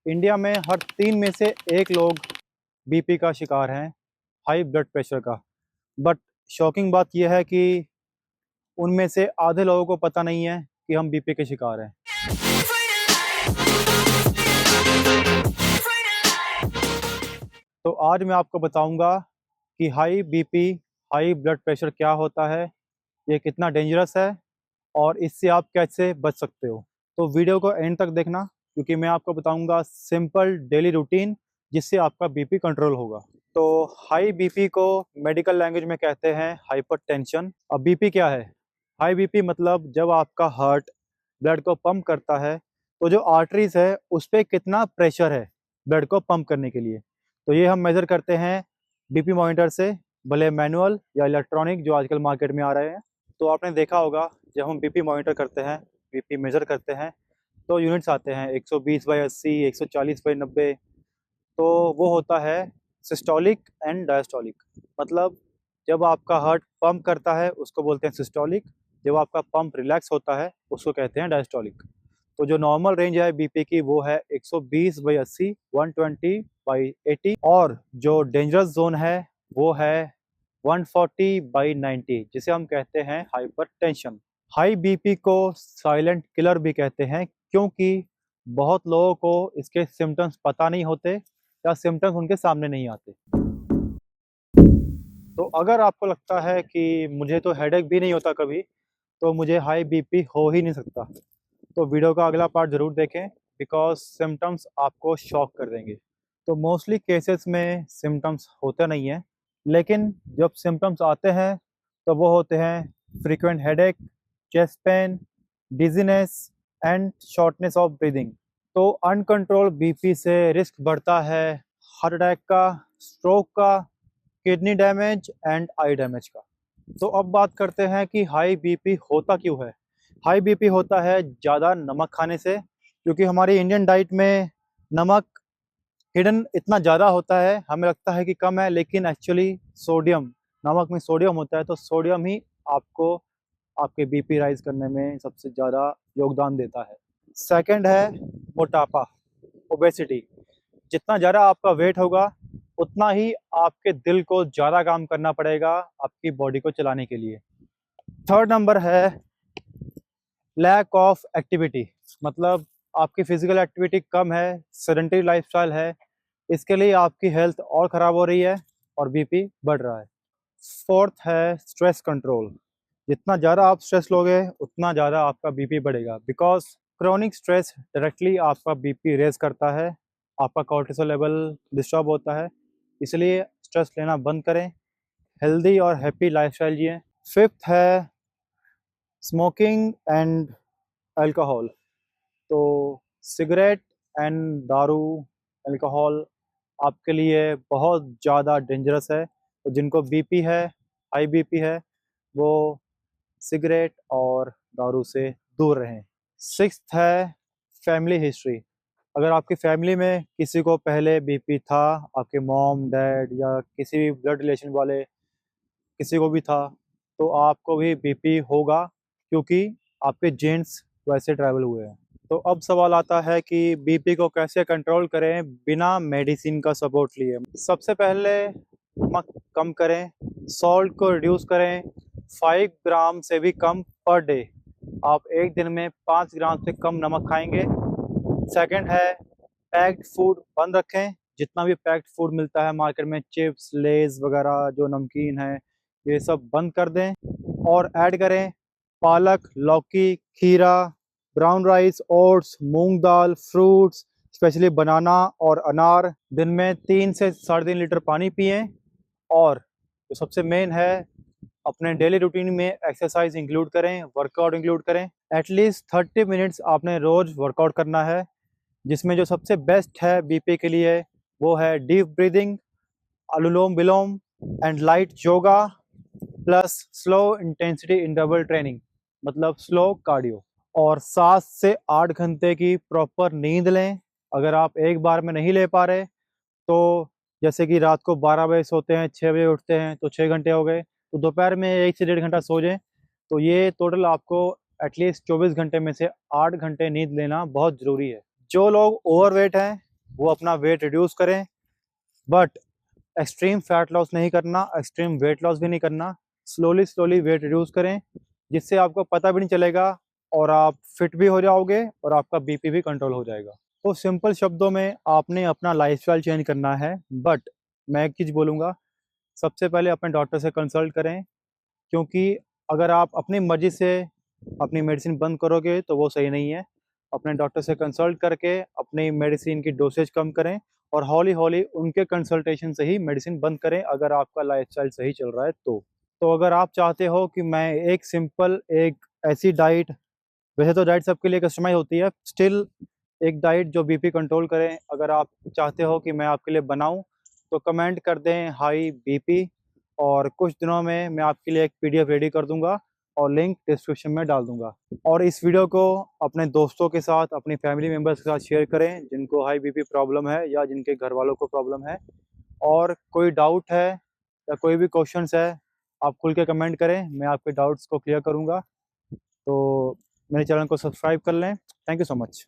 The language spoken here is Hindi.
इंडिया में हर 3 में से 1 लोग बीपी का शिकार हैं, हाई ब्लड प्रेशर का। बट शॉकिंग बात यह है कि उनमें से आधे लोगों को पता नहीं है कि हम बीपी के शिकार हैं। तो आज मैं आपको बताऊंगा कि high BP, high blood pressure क्या होता है, ये कितना डेंजरस है और इससे आप कैसे बच सकते हो। तो वीडियो को एंड तक देखना, क्योंकि मैं आपको बताऊंगा सिंपल डेली रूटीन जिससे आपका बीपी कंट्रोल होगा। तो हाई बीपी को मेडिकल लैंग्वेज में कहते हैं हाइपरटेंशन। अब बीपी क्या है? हाई बीपी मतलब जब आपका हार्ट ब्लड को पंप करता है तो जो आर्टरीज है उस पर कितना प्रेशर है ब्लड को पंप करने के लिए। तो ये हम मेज़र करते हैं बीपी मॉनिटर से, भले मैनुअल या इलेक्ट्रॉनिक जो आजकल मार्केट में आ रहे हैं। तो आपने देखा होगा जब हम बीपी मॉनिटर करते हैं, बीपी मेज़र करते हैं, तो यूनिट्स आते हैं 120/80, 140/90। तो वो होता है सिस्टोलिक एंड डायस्टोलिक। मतलब जब आपका हार्ट पंप करता है उसको बोलते हैं सिस्टोलिक, जब आपका पंप रिलैक्स होता है उसको कहते हैं डायस्टोलिक। तो जो नॉर्मल रेंज है बीपी की वो है 120/80, 120/80, और जो डेंजरस जोन है वो है 140/90, जिसे हम कहते हैं हाइपरटेंशन। हाई बीपी को साइलेंट किलर भी कहते हैं, क्योंकि बहुत लोगों को इसके सिम्टम्स पता नहीं होते या सिम्टम्स उनके सामने नहीं आते। तो अगर आपको लगता है कि मुझे तो हेडेक भी नहीं होता कभी, तो मुझे हाई बीपी हो ही नहीं सकता, तो वीडियो का अगला पार्ट ज़रूर देखें, बिकॉज सिम्टम्स आपको शॉक कर देंगे। तो मोस्टली केसेस में सिम्टम्स होते नहीं हैं, लेकिन जब सिम्टम्स आते हैं तो वो होते हैं frequent headache, chest pain, dizziness and shortness of breathing. तो अनकंट्रोल बीपी से रिस्क बढ़ता है हार्ट अटैक का, स्ट्रोक का, kidney damage and I damage का। तो अब बात करते हैं कि हाई बीपी होता क्यों है। हाई बीपी होता है ज़्यादा नमक खाने से, क्योंकि हमारी इंडियन डाइट में नमक हिडन इतना ज़्यादा होता है, हमें लगता है कि कम है, लेकिन एक्चुअली सोडियम, नमक में सोडियम होता है, तो सोडियम ही आपको आपके बीपी राइज करने में सबसे ज़्यादा योगदान देता है। सेकंड है मोटापा, ओबेसिटी। जितना ज़्यादा आपका वेट होगा उतना ही आपके दिल को ज़्यादा काम करना पड़ेगा आपकी बॉडी को चलाने के लिए। थर्ड नंबर है लैक ऑफ एक्टिविटी, मतलब आपकी फिजिकल एक्टिविटी कम है, सेडेंटरी लाइफस्टाइल है, इसके लिए आपकी हेल्थ और ख़राब हो रही है और बीपी बढ़ रहा है। फोर्थ है स्ट्रेस कंट्रोल। जितना ज़्यादा आप स्ट्रेस लोगे उतना ज़्यादा आपका बीपी बढ़ेगा, बिकॉज क्रोनिक स्ट्रेस डायरेक्टली आपका बीपी रेज करता है, आपका कॉर्टिसोल लेवल डिस्टर्ब होता है। इसलिए स्ट्रेस लेना बंद करें, हेल्दी और हैप्पी लाइफस्टाइल जिएं। फिफ्थ है स्मोकिंग एंड अल्कोहल। तो सिगरेट एंड दारू, अल्कोहल आपके लिए बहुत ज़्यादा डेंजरस है। तो जिनको बीपी है, हाई बीपी है, वो सिगरेट और दारू से दूर रहें। सिक्स्थ है फैमिली हिस्ट्री। अगर आपकी फैमिली में किसी को पहले बीपी था, आपके मॉम डैड या किसी भी ब्लड रिलेशन वाले किसी को भी था, तो आपको भी बीपी होगा, क्योंकि आपके जीन्स वैसे ट्रैवल हुए हैं। तो अब सवाल आता है कि बीपी को कैसे कंट्रोल करें बिना मेडिसिन का सपोर्ट लिए। सबसे पहले नमक कम करें, सॉल्ट को रिड्यूस करें, 5 ग्राम से भी कम पर डे। आप एक दिन में 5 ग्राम से कम नमक खाएंगे। सेकंड है पैक्ड फूड बंद रखें। जितना भी पैक्ड फूड मिलता है मार्केट में, चिप्स, लेज वगैरह जो नमकीन है, ये सब बंद कर दें और ऐड करें पालक, लौकी, खीरा, ब्राउन राइस, ओट्स, मूंग दाल, फ्रूट्स, स्पेशली बनाना और अनार। दिन में 3 से 3.5 लीटर पानी पिएं। और जो सबसे मेन है, अपने डेली रूटीन में एक्सरसाइज इंक्लूड करें, वर्कआउट इंक्लूड करें। एटलीस्ट 30 मिनट्स आपने रोज़ वर्कआउट करना है, जिसमें जो सबसे बेस्ट है बीपी के लिए वो है deep breathing, anulom vilom and light yoga, plus slow intensity interval training, मतलब स्लो कार्डियो। और 7 से 8 घंटे की प्रॉपर नींद लें। अगर आप एक बार में नहीं ले पा रहे, तो जैसे कि रात को 12 बजे सोते हैं, 6 बजे उठते हैं, तो 6 घंटे हो गए, तो दोपहर में 1 से 1.5 घंटा सो जाएं। तो ये टोटल आपको एटलीस्ट 24 घंटे में से 8 घंटे नींद लेना बहुत ज़रूरी है। जो लोग ओवरवेट हैं वो अपना वेट रिड्यूस करें, बट एक्सट्रीम फैट लॉस नहीं करना, एक्सट्रीम वेट लॉस भी नहीं करना। स्लोली स्लोली वेट रिड्यूस करें, जिससे आपको पता भी नहीं चलेगा और आप फिट भी हो जाओगे और आपका बीपी भी कंट्रोल हो जाएगा। तो सिंपल शब्दों में आपने अपना लाइफस्टाइल चेंज करना है, बट मैं एक चीज़ बोलूँगा, सबसे पहले अपने डॉक्टर से कंसल्ट करें, क्योंकि अगर आप अपनी मर्ज़ी से अपनी मेडिसिन बंद करोगे तो वो सही नहीं है। अपने डॉक्टर से कंसल्ट करके अपनी मेडिसिन की डोसेज कम करें और हौली-हौली उनके कंसल्टेशन से ही मेडिसिन बंद करें, अगर आपका लाइफ़स्टाइल सही चल रहा है तो। तो अगर आप चाहते हो कि मैं एक सिंपल एक ऐसी डाइट, वैसे तो डाइट सबके लिए कस्टमाइज़ होती है, स्टिल एक डाइट जो बीपी कंट्रोल करे, अगर आप चाहते हो कि मैं आपके लिए बनाऊँ, तो कमेंट कर दें हाई बीपी, और कुछ दिनों में मैं आपके लिए एक पीडीएफ रेडी कर दूँगा और लिंक डिस्क्रिप्शन में डाल दूँगा। और इस वीडियो को अपने दोस्तों के साथ, अपनी फैमिली मेंबर्स के साथ शेयर करें जिनको हाई बीपी प्रॉब्लम है या जिनके घरवालों को प्रॉब्लम है। और कोई डाउट है या कोई भी क्वेश्चंस है, आप खुल के कमेंट करें, मैं आपके डाउट्स को क्लियर करूँगा। तो मेरे चैनल को सब्सक्राइब कर लें। Thank you so much.